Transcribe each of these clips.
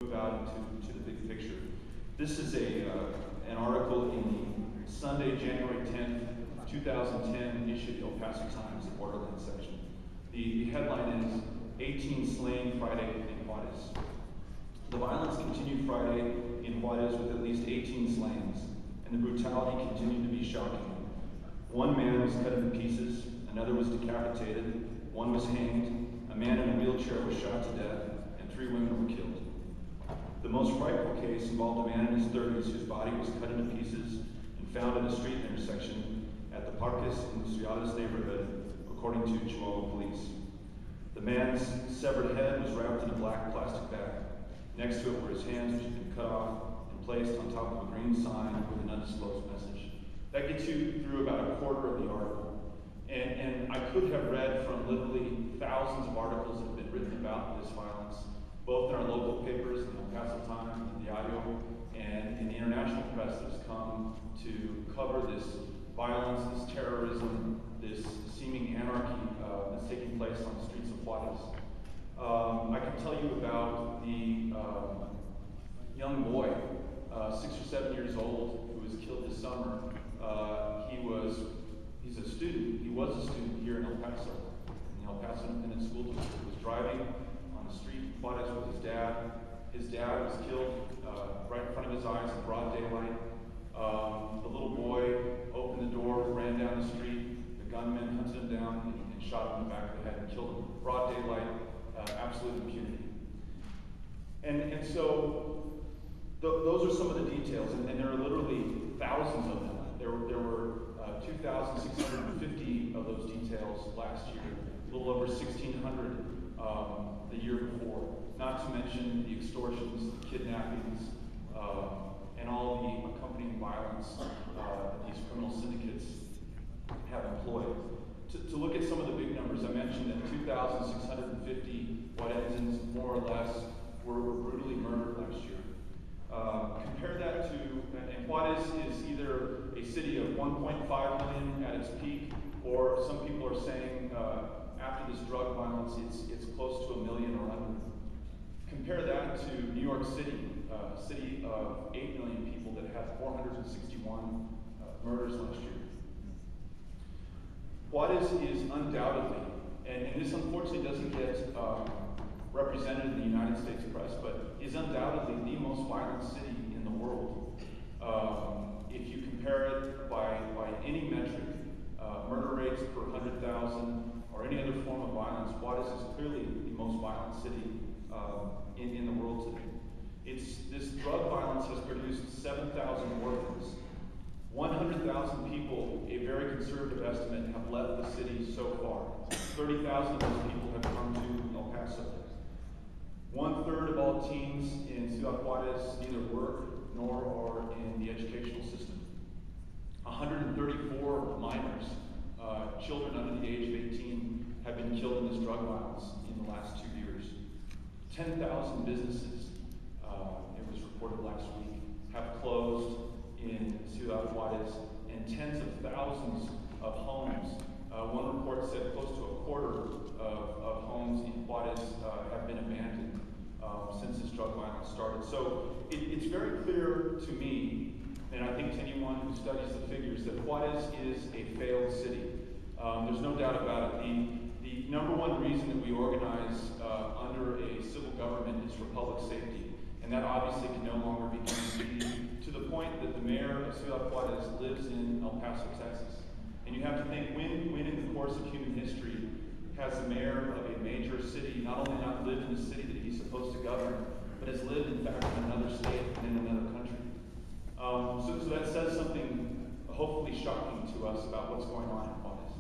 move out into the big picture. This is an article in the Sunday, January 10th, 2010 issue of the El Paso Times, the Borderlands section. The headline is 18 Slain Friday in Juarez. The violence continued Friday in Juarez with at least 18 slain, and the brutality continued to be shocking. One man was cut into pieces, another was decapitated, one was hanged, a man in a wheelchair was shot to death, and 3 women were killed. The most frightful case involved a man in his 30s whose body was cut into pieces and found at a street intersection at the Parques Industriales neighborhood, according to Chihuahua police. The man's severed head was wrapped in a black plastic bag. Next to it were his hands, which had been cut off and placed on top of a green sign with an undisclosed message. That gets you through about a quarter of the article. And I could have read from literally thousands of articles that have been written about this violence, both in our local papers, in the El Paso Times, and the Diario, and in the international press that's come to cover this violence, this terrorism, this seeming anarchy that's taking place on the streets of Juarez. I can tell you about the young boy, 6 or 7 years old, who was killed this summer. He's a student. He was a student here in El Paso, in the El Paso Independent School District. He was driving on the street in Juarez with his dad. His dad was killed right in front of his eyes in broad daylight. The little boy opened the door, ran down the street. The gunman hunted him down and shot him in the back of the head and killed him. Broad daylight, absolute impunity. And so those are some of the details, and there are literally thousands of them. There were 2,650 of those details last year, a little over 1,600 the year before, not to mention the extortions, the kidnappings, and all the accompanying violence that these criminal syndicates have employed. To look at some of the big numbers, I mentioned that 2,650 Juarezans, more or less, were brutally murdered last year. Compare that to, and Juarez is either a city of 1.5 million at its peak, or some people are saying after this drug violence, it's close to 1 million or under. Compare that to New York City, a city of 8 million people that had 461 murders last year. Juarez is undoubtedly, and this unfortunately doesn't get represented in the United States press, but is undoubtedly the most violent city in the world. If you compare it by any metric, murder rates per 100,000 or any other form of violence, Juarez is clearly the most violent city in the world today. This drug violence has produced 7,000 orphans. 100,000 people, a very conservative estimate, have left the city so far. 30,000 of those people have come to El Paso. 1/3 of all teens in Ciudad Juarez neither work nor are in the educational system. 134 minors, children under the age of 18, have been killed in this drug violence in the last 2 years. 10,000 businesses, it was reported last week, have closed in Ciudad Juarez, and tens of thousands of homes. One report said close to a quarter of homes in Juarez have been abandoned since this drug violence started. So it's very clear to me, and I think to anyone who studies the figures, that Juarez is a failed city. There's no doubt about it. The number one reason that we organize under a civil government is for public safety, and that obviously can no longer be guaranteed, to the point that the mayor of Ciudad Juarez lives in El Paso, Texas. And you have to think, when in the course of human history has the mayor of a major city not only not lived in the city that he's supposed to govern, but has lived, in fact, in another state and in another country? So that says something hopefully shocking to us about what's going on in Juarez.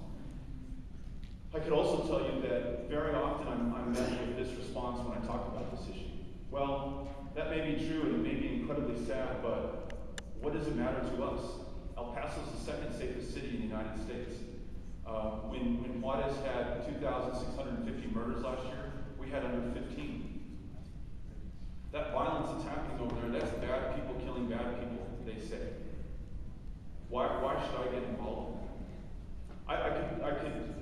I could also tell you that very often I'm met with this response when I talk about this issue. Well, that may be true and it may be incredibly sad, but what does it matter to us? El Paso is the second safest city in the United States. When Juarez had 2,650 murders last year, we had under 15. That violence that's happening over there, that's bad people killing bad people, they say. Why should I get involved in that? I could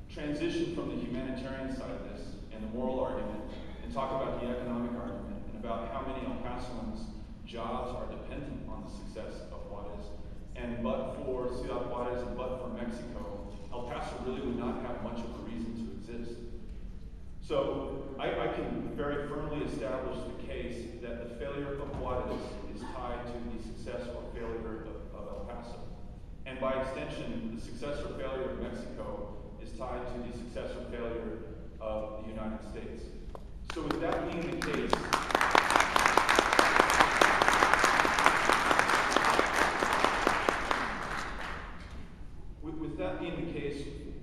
transition from the humanitarian side of this and the moral argument and talk about the economic argument in about how many El Pasoans' jobs are dependent on the success of Juarez. And but for Ciudad Juarez and but for Mexico, El Paso really would not have much of a reason to exist. So I can very firmly establish the case that the failure of Juarez is tied to the success or failure of El Paso. And by extension, the success or failure of Mexico is tied to the success or failure of the United States. So with that being the case,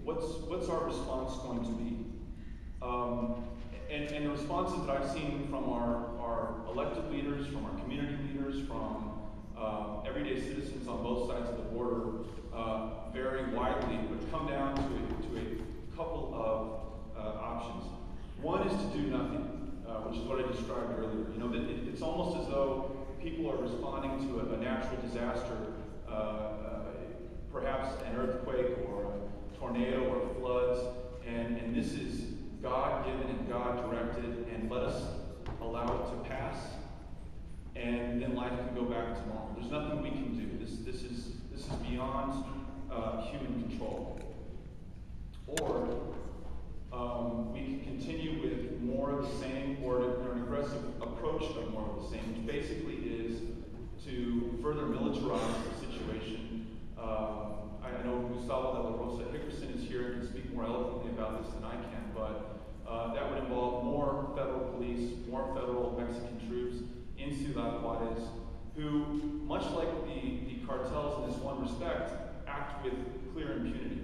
what's our response going to be? And the responses that I've seen from our elected leaders, from our community leaders, from everyday citizens on both sides of the border vary widely, but come down to a couple of options. One is to do nothing, which is what I described earlier. You know, it's almost as though people are responding to a natural disaster, perhaps an earthquake or a tornado or floods, and this is God-given and God-directed, and let us allow it to pass, and then life can go back to normal. There's nothing we can do. This is beyond human control. Or we can continue with more of the same, or an aggressive approach of more of the same, which basically is to further militarize the situation. I know Gustavo de la Rosa Hickerson is here and can speak more eloquently about this than I can, but that would involve more federal police, more federal Mexican troops in Ciudad Juarez, who, much like the cartels in this one respect, act with clear impunity.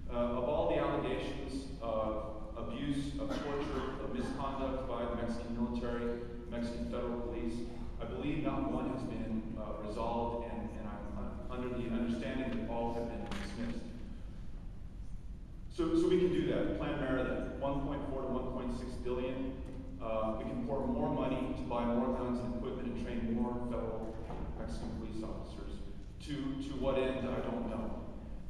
Of all the allegations of abuse, of torture, of misconduct by the Mexican military, Mexican federal police, I believe not one has been resolved, and I'm under the understanding that all have been dismissed. So we can do that, plan Merida, 1.4 to 1.6 billion. We can pour more money to buy more guns and equipment and train more federal Mexican police officers. To what end, I don't know.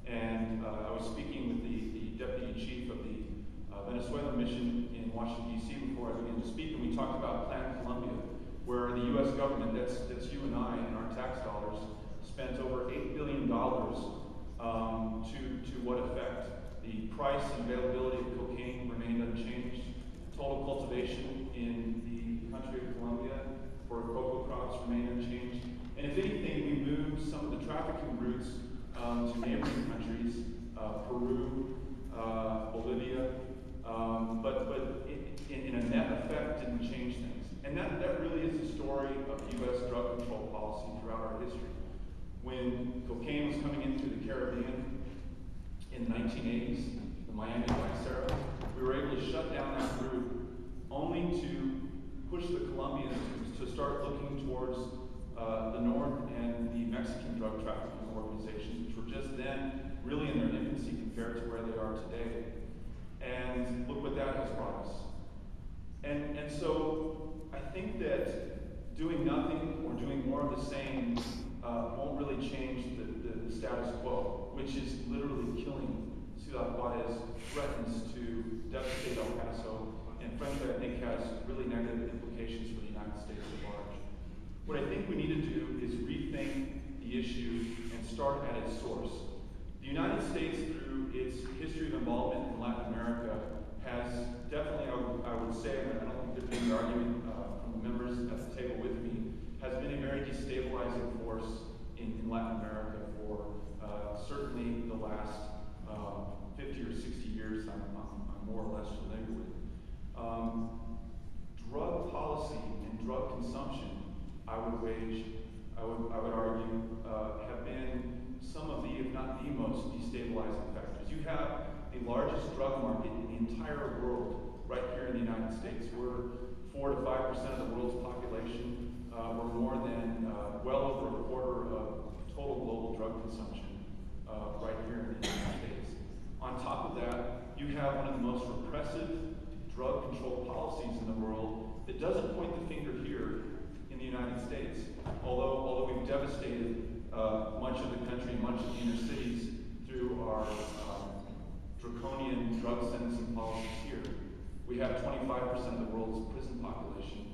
And I was speaking with the deputy chief of the Venezuelan mission in Washington, D.C. before I began to speak, and we talked about Plan Colombia, where the U.S. government, that's you and I, and our tax dollars, spent over $8 billion to what effect? The price and availability of cocaine remained unchanged. Total cultivation in the country of Colombia for cocoa crops remained unchanged. And if anything, we moved some of the trafficking routes to neighboring countries, Peru, Bolivia, but in a net effect didn't change things. And that really is the story of U.S. drug control policy throughout our history. When cocaine was coming in through the Caribbean in the 1980s, the Miami Vice era, we were able to shut down that route only to push the Colombians to start looking towards the north and the Mexican drug trafficking organizations, which were just then really in their infancy compared to where they are today. And look what that has brought us. And so I think that doing nothing or doing more of the same won't really change the status quo, which is literally killing Ciudad Juarez, threatens to devastate El Paso, and frankly I think has really negative implications for the United States at large. What I think we need to do is rethink the issue and start at its source. The United States, through its history of involvement in Latin America, has definitely, I would say, and I don't think there's any argument from the members at the table with me, has been a very destabilizing force in Latin America for certainly the last 50 or 60 years I'm more or less familiar with. Drug policy and drug consumption, I would argue, have been some of the, if not the most destabilizing factors. You have the largest drug market in the entire world right here in the United States. We're 4 to 5% of the world's population. We're more than well over a quarter of total global drug consumption right here in the United States. On top of that, you have one of the most repressive drug control policies in the world that doesn't point the finger here in the United States, although we've devastated much of the country, much of the inner cities through our draconian drug sentencing policies here. We have 25% of the world's prison population